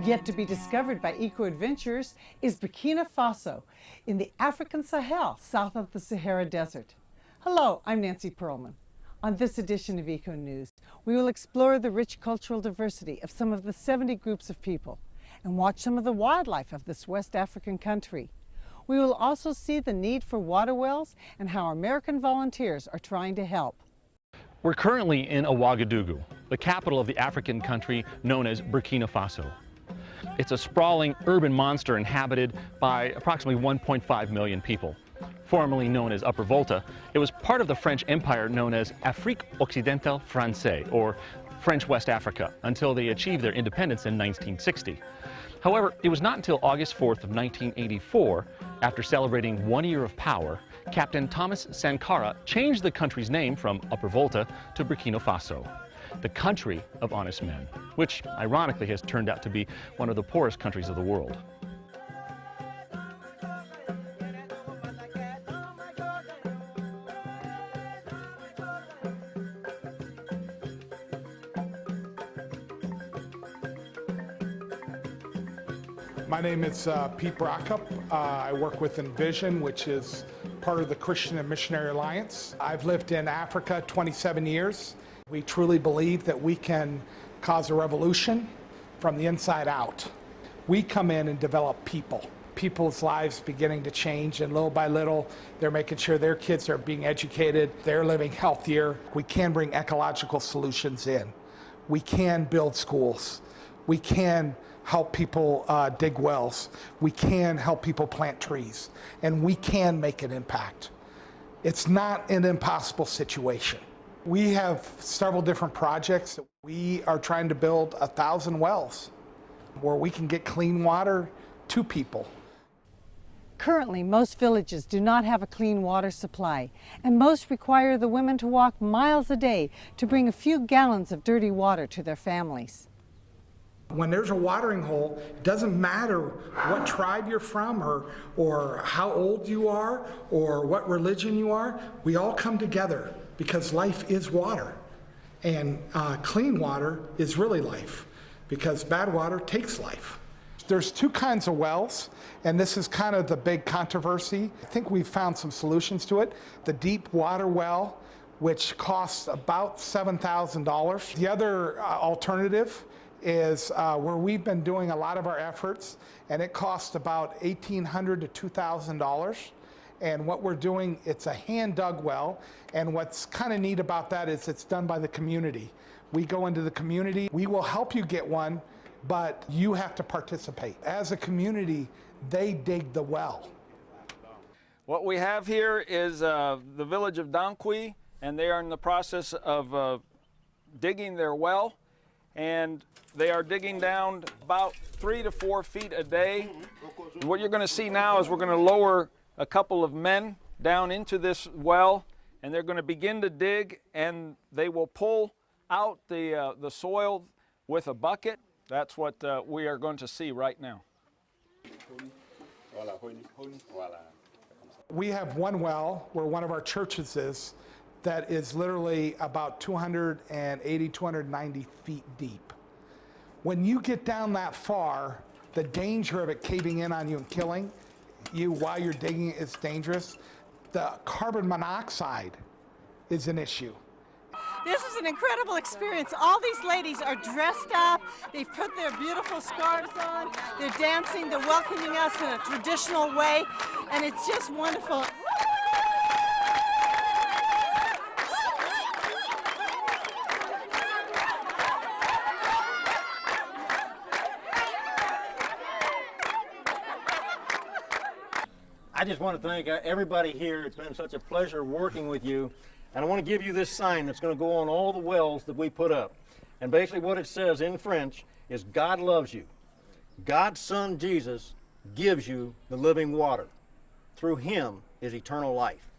Yet to be discovered by eco-adventurers is Burkina Faso in the African Sahel, south of the Sahara Desert. Hello, I'm Nancy Pearlman. On this edition of Econews, we will explore the rich cultural diversity of some of the 70 groups of people and watch some of the wildlife of this West African country. We will also see the need for water wells and how American volunteers are trying to help. We're currently in Ouagadougou, the capital of the African country known as Burkina Faso. It's a sprawling urban monster inhabited by approximately 1.5 million people. Formerly known as Upper Volta, it was part of the French Empire known as Afrique Occidentale Française, or French West Africa, until they achieved their independence in 1960. However, it was not until August 4th of 1984, after celebrating 1 year of power, Captain Thomas Sankara changed the country's name from Upper Volta to Burkina Faso, the country of honest men, which ironically has turned out to be one of the poorest countries of the world. My name is Pete Brockup. I work with Envision, which is part of the Christian and Missionary Alliance. I've lived in Africa 27 years. We truly believe that we can cause a revolution from the inside out. We come in and develop people. People's lives beginning to change, and little by little, they're making sure their kids are being educated, they're living healthier. We can bring ecological solutions in. We can build schools. We can help people dig wells. We can help people plant trees. And we can make an impact. It's not an impossible situation. We have several different projects. We are trying to build 1,000 wells where we can get clean water to people. Currently, most villages do not have a clean water supply, and most require the women to walk miles a day to bring a few gallons of dirty water to their families. When there's a watering hole, it doesn't matter what tribe you're from or how old you are or what religion you are, we all come together because life is water. And clean water is really life because bad water takes life. There's two kinds of wells, and this is kind of the big controversy. I think we've found some solutions to it. The deep water well, which costs about $7,000. The other alternative is where we've been doing a lot of our efforts, and it costs about $1,800 to $2,000. And what we're doing, it's a hand-dug well, and what's kind of neat about that is it's done by the community. We go into the community, we will help you get one, but you have to participate. As a community, they dig the well. What we have here is the village of Dankwi, and they are in the process of digging their well. And they are digging down about 3 to 4 feet a day. And what you're going to see now is we're going to lower a couple of men down into this well, and they're going to begin to dig, and they will pull out the soil with a bucket. That's what we are going to see right now. We have one well where one of our churches is that is literally about 280, 290 feet deep. When you get down that far, the danger of it caving in on you and killing you while you're digging is dangerous. The carbon monoxide is an issue. This is an incredible experience. All these ladies are dressed up. They've put their beautiful scarves on. They're dancing. They're welcoming us in a traditional way. And it's just wonderful. I just want to thank everybody here. It's been such a pleasure working with you. And I want to give you this sign that's going to go on all the wells that we put up. And basically what it says in French is God loves you. God's Son Jesus gives you the living water. Through him is eternal life.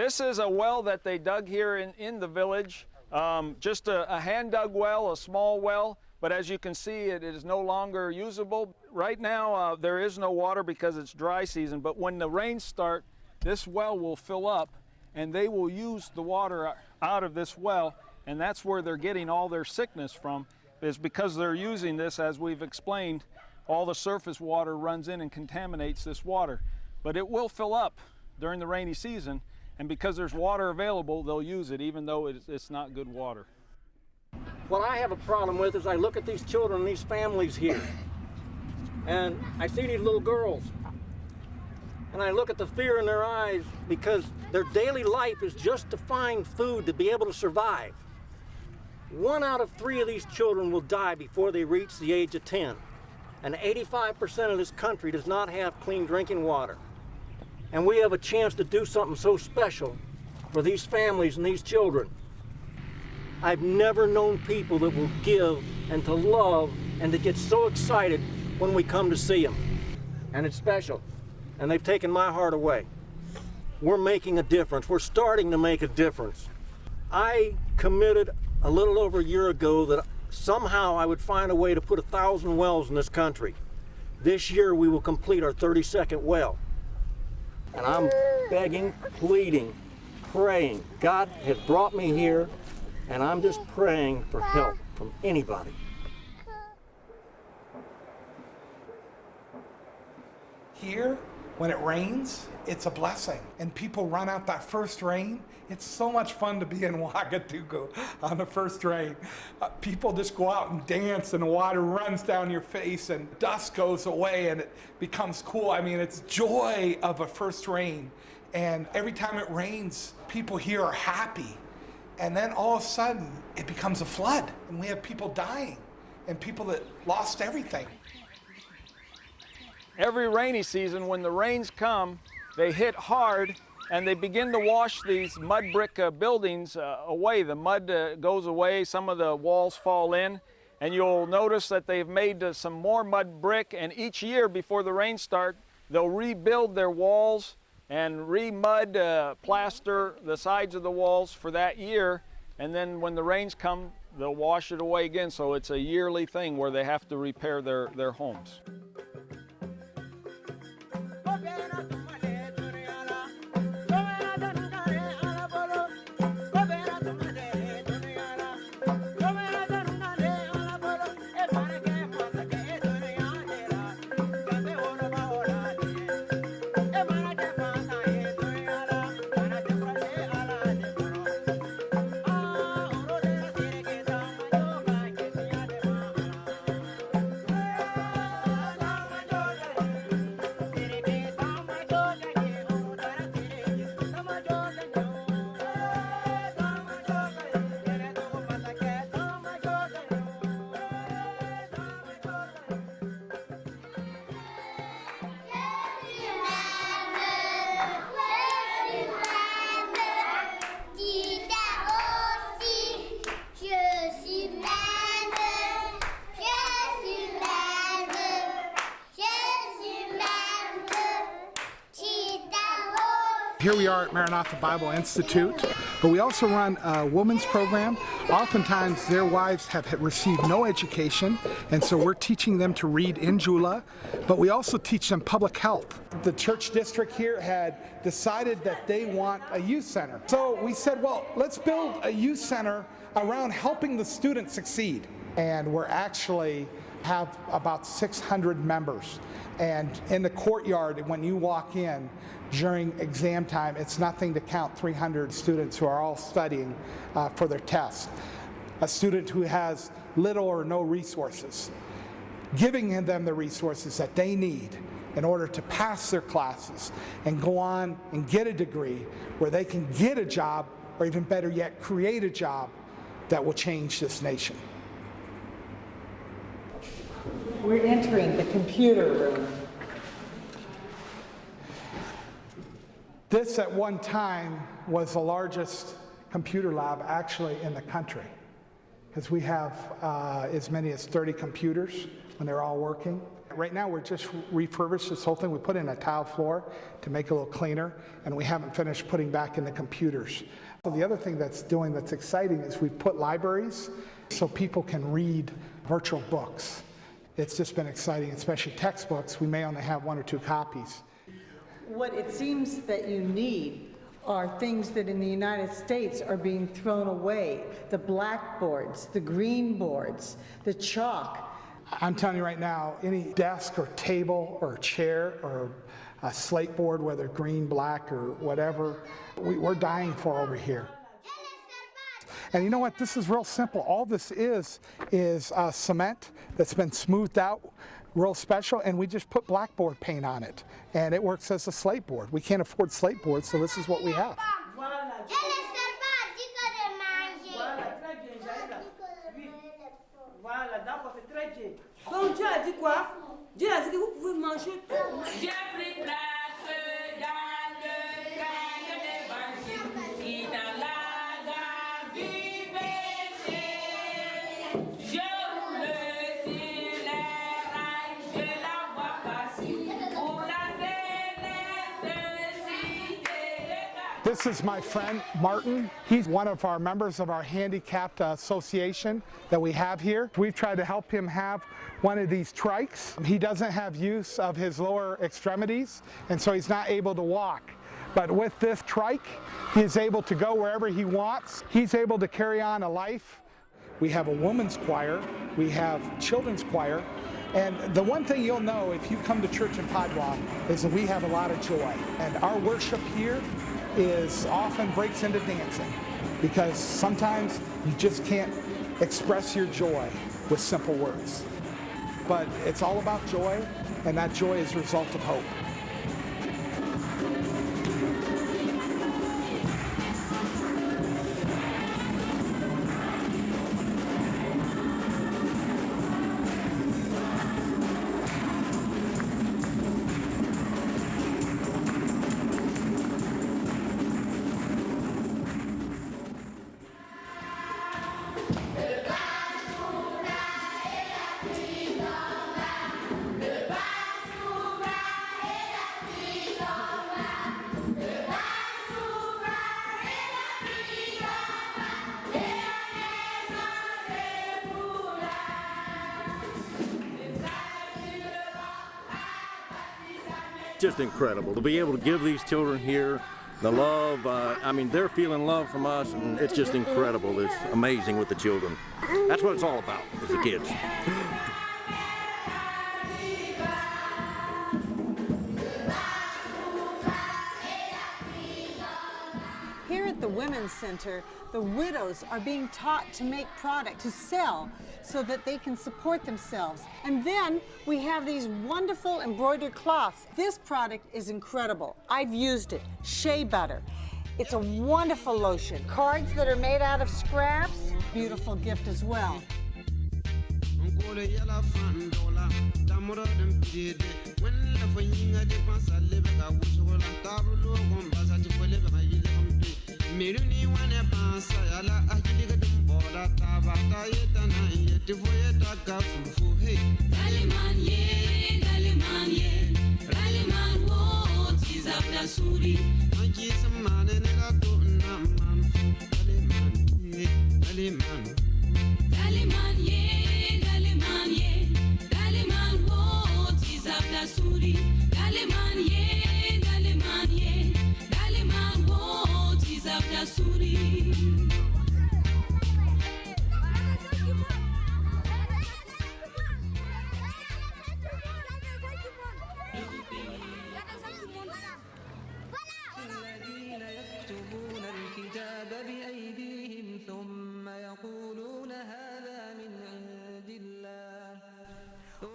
This is a well that they dug here in the village. Just a hand-dug well, a small well, but as you can see, it is no longer usable. Right now, there is no water because it's dry season, but when the rains start, this well will fill up, and they will use the water out of this well, and that's where they're getting all their sickness from, is because they're using this, as we've explained. All the surface water runs in and contaminates this water. But it will fill up during the rainy season, and because there's water available, they'll use it, even though it's not good water. What I have a problem with is I look at these children and these families here, and I see these little girls, and I look at the fear in their eyes because their daily life is just to find food to be able to survive. 1 out of 3 of these children will die before they reach the age of 10. And 85% of this country does not have clean drinking water. And we have a chance to do something so special for these families and these children. I've never known people that will give and to love and to get so excited when we come to see them. And it's special. And they've taken my heart away. We're making a difference. We're starting to make a difference. I committed a little over a year ago that somehow I would find a way to put 1,000 wells in this country. This year we will complete our 32nd well. And I'm begging, pleading, praying. God has brought me here, and I'm just praying for help from anybody. Here, when it rains, it's a blessing. And people run out that first rain. It's so much fun to be in Ouagadougou on the first rain. People just go out and dance, and the water runs down your face, and dust goes away, and it becomes cool. I mean, it's joy of a first rain. And every time it rains, people here are happy. And then all of a sudden, it becomes a flood, and we have people dying, and people that lost everything. Every rainy season, when the rains come, they hit hard, and they begin to wash these mud brick buildings away. The mud goes away, some of the walls fall in, and you'll notice that they've made some more mud brick, and each year before the rains start, they'll rebuild their walls and re-mud plaster the sides of the walls for that year, and then when the rains come, they'll wash it away again. So it's a yearly thing where they have to repair their homes. Here we are at Maranatha Bible Institute, but we also run a women's program. Oftentimes their wives have received no education, and so we're teaching them to read in Jula, but we also teach them public health. The church district here had decided that they want a youth center. So we said, well, let's build a youth center around helping the students succeed. And we're actually have about 600 members. And in the courtyard, when you walk in during exam time, it's nothing to count 300 students who are all studying for their tests. A student who has little or no resources, giving them the resources that they need in order to pass their classes and go on and get a degree where they can get a job, or even better yet, create a job that will change this nation. We're entering the computer room. This at one time was the largest computer lab actually in the country. because we have as many as 30 computers when they're all working. Right now we're just refurbished this whole thing. We put in a tile floor to make it a little cleaner, and we haven't finished putting back in the computers. So the other thing that's exciting is we've put libraries so people can read virtual books. It's just been exciting, especially textbooks. We may only have 1 or 2 copies. What it seems that you need are things that in the United States are being thrown away. The blackboards, the green boards, the chalk. I'm telling you right now, any desk or table or chair or a slate board, whether green, black, or whatever, we're dying for over here. And you know what? This is real simple. All this is cement that's been smoothed out, real special, and we just put blackboard paint on it. And it works as a slate board. We can't afford slate boards, so this is what we have. Donc Dieu a dit quoi? Dieu a dit que vous pouvez manger tout. J'ai pris place dans le cœur d'évangile qui dans la vie péché. Je roule sur les rails, je la vois passer pour la céleste cité. This is my friend Martin. He's one of our members of our handicapped association that we have here. We've tried to help him have one of these trikes. He doesn't have use of his lower extremities, and so he's not able to walk. But with this trike, he's able to go wherever he wants. He's able to carry on a life. We have a women's choir, we have children's choir, and the one thing you'll know if you come to church in Padua is that we have a lot of joy. And our worship here often breaks into dancing, because sometimes you just can't express your joy with simple words. But it's all about joy, and that joy is a result of hope. Just incredible to be able to give these children here the love. I mean, they're feeling love from us, and it's just incredible. It's amazing with the children. That's what it's all about, is the kids. Here at the Women's Center, the widows are being taught to make product to sell so that they can support themselves. And then we have these wonderful embroidered cloths. This product is incredible. I've used it, shea butter. It's a wonderful lotion. Cards that are made out of scraps, beautiful gift as well.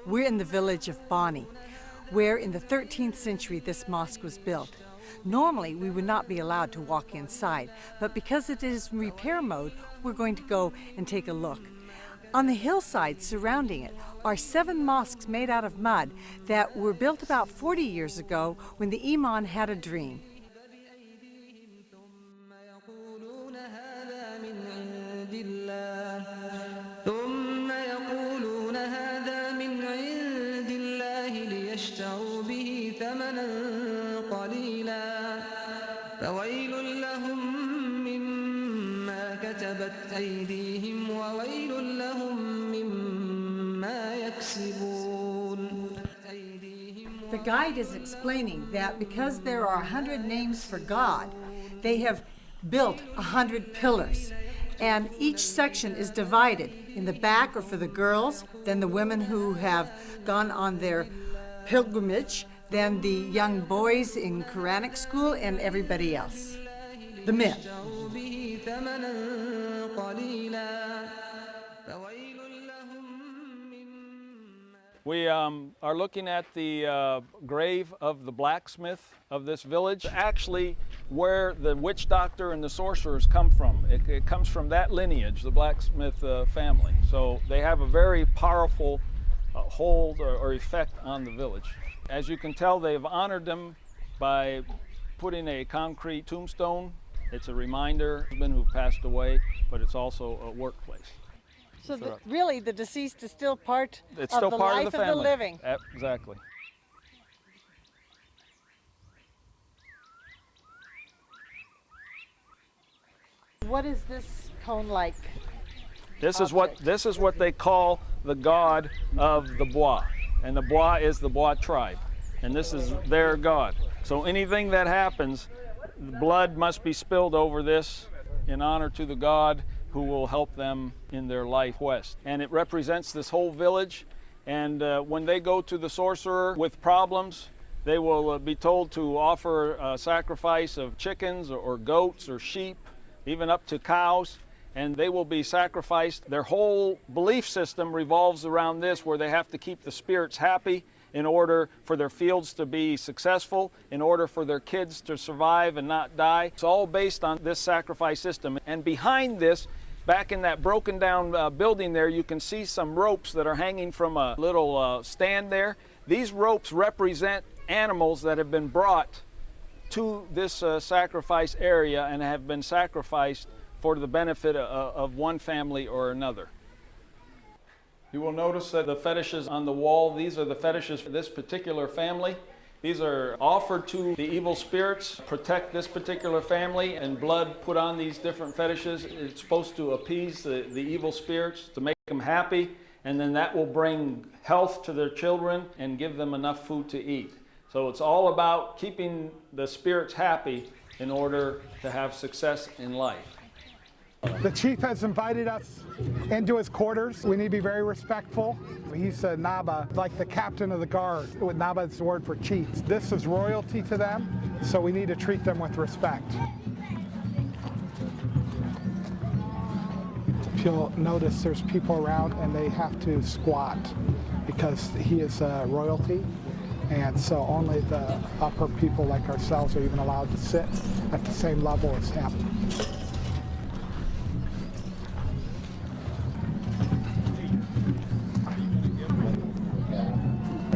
We're in the village of Bani, where in the 13th century this mosque was built. Normally, we would not be allowed to walk inside, but because it is in repair mode, we're going to go and take a look. On the hillside surrounding it are 7 mosques made out of mud that were built about 40 years ago when the Imam had a dream. كتبت أيديهم وويل لهم مما يكسبون. The guide is explaining that because there are 100 names for God, they have built 100 pillars. And each section is divided. In the back are for the girls, then the women who have gone on their pilgrimage, then the young boys in Quranic school, and everybody else. The men. We are looking at the grave of the blacksmith of this village, actually where the witch doctor and the sorcerers come from. It comes from that lineage, the blacksmith family. So they have a very powerful hold or effect on the village. As you can tell, they've honored them by putting a concrete tombstone. It's a reminder of men who passed away, but it's also a workplace. So really, the deceased is still part It's of still the part life of the family. living. Exactly. What is this cone-like? This is what they call the god of the Bois, and the Bois is the Bois tribe, and this is their god. So anything that happens, blood must be spilled over this in honor to the god who will help them in their life quest. And it represents this whole village, and when they go to the sorcerer with problems, they will be told to offer a sacrifice of chickens or goats or sheep, even up to cows, and they will be sacrificed. Their whole belief system revolves around this, where they have to keep the spirits happy in order for their fields to be successful, in order for their kids to survive and not die. It's all based on this sacrifice system. And behind this, back in that broken down building there, you can see some ropes that are hanging from a little stand there. These ropes represent animals that have been brought to this sacrifice area and have been sacrificed for the benefit of one family or another. You will notice that the fetishes on the wall, these are the fetishes for this particular family. These are offered to the evil spirits, protect this particular family, and blood put on these different fetishes. It's supposed to appease the evil spirits, to make them happy, and then that will bring health to their children and give them enough food to eat. So it's all about keeping the spirits happy in order to have success in life. The chief has invited us into his quarters. We need to be very respectful. He's a Naba, like the captain of the guard. Naba is the word for chiefs. This is royalty to them, so we need to treat them with respect. If you'll notice, there's people around and they have to squat because he is royalty. And so only the upper people like ourselves are even allowed to sit at the same level as him.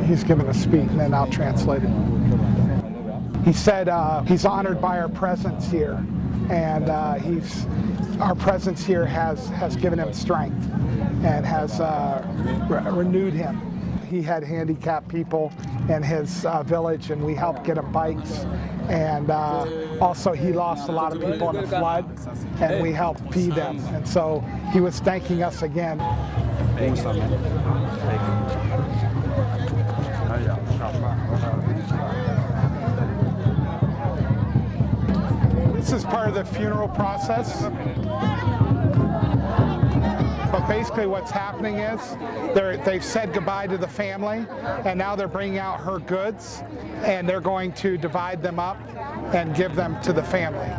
He's given a speech, and then I'll translate it. He said he's honored by our presence here, and our presence here has given him strength and has renewed him. He had handicapped people in his village, and we helped get him bikes. And also he lost a lot of people in the flood, and we helped feed them. And so he was thanking us again. This is part of the funeral process. But basically what's happening is they've said goodbye to the family, and now they're bringing out her goods, and they're going to divide them up and give them to the family.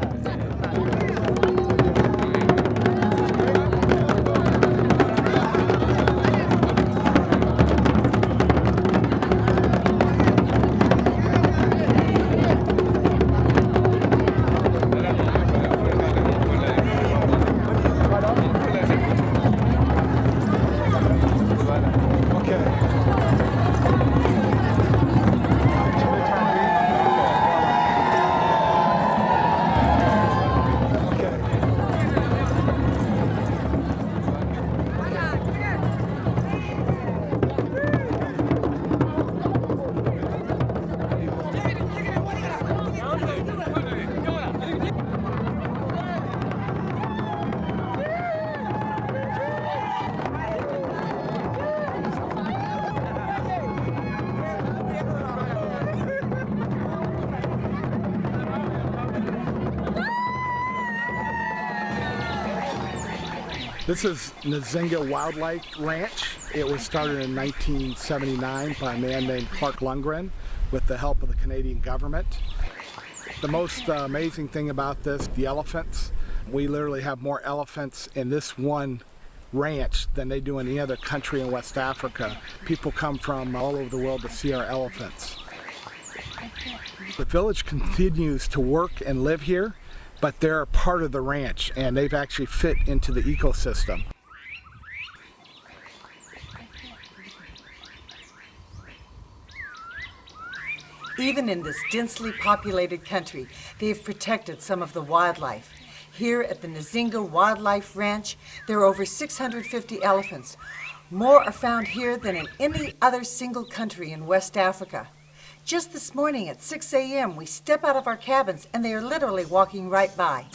This is Nzinga Wildlife Ranch. It was started in 1979 by a man named Clark Lundgren with the help of the Canadian government. The most amazing thing about this, the elephants. We literally have more elephants in this one ranch than they do in any other country in West Africa. People come from all over the world to see our elephants. The village continues to work and live here, but they're a part of the ranch and they've actually fit into the ecosystem. Even in this densely populated country, they've protected some of the wildlife. Here at the Nzinga Wildlife Ranch, there are over 650 elephants. More are found here than in any other single country in West Africa. Just this morning at 6 a.m., we step out of our cabins and they are literally walking right by.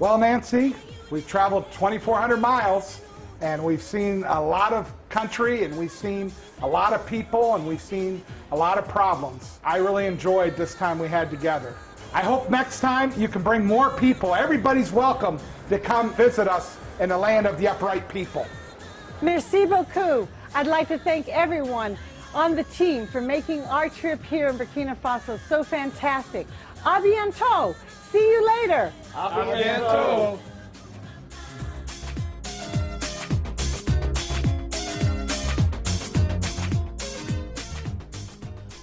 Well, Nancy, we've traveled 2,400 miles and we've seen a lot of country and we've seen a lot of people and we've seen a lot of problems. I really enjoyed this time we had together. I hope next time you can bring more people. Everybody's welcome to come visit us in the land of the upright people. Merci beaucoup. I'd like to thank everyone on the team for making our trip here in Burkina Faso so fantastic. A bientôt. See you later. A bientôt.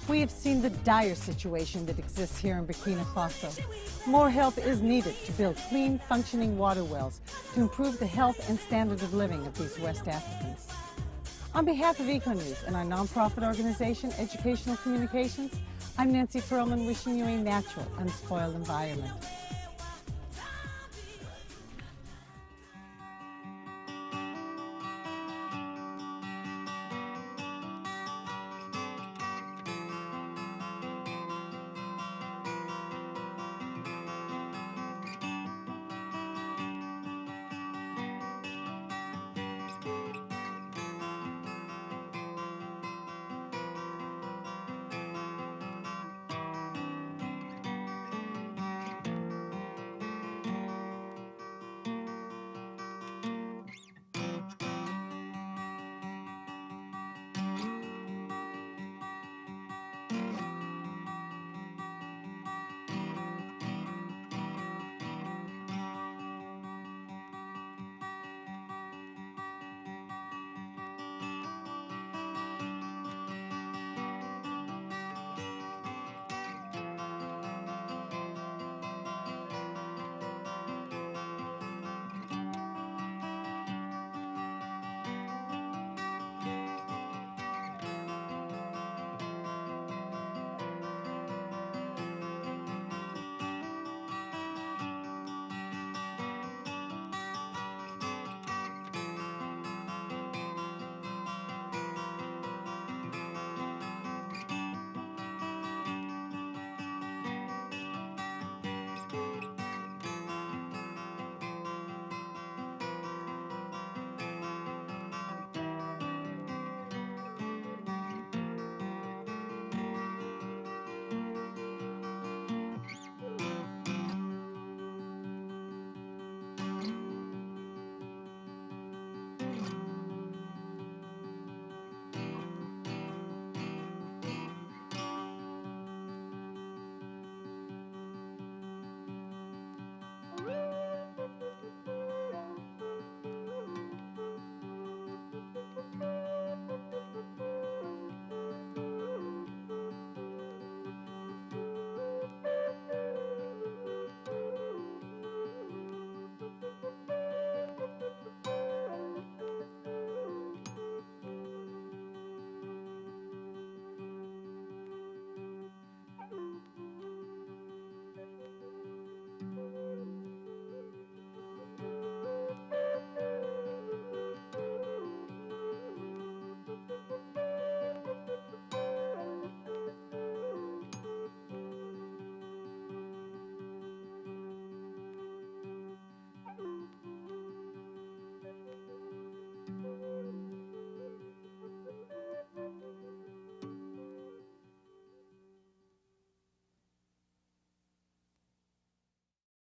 We have seen the dire situation that exists here in Burkina Faso. More help is needed to build clean, functioning water wells to improve the health and standard of living of these West Africans. On behalf of Econews and our nonprofit organization, Educational Communications, I'm Nancy Pearlman, wishing you a natural, unspoiled environment.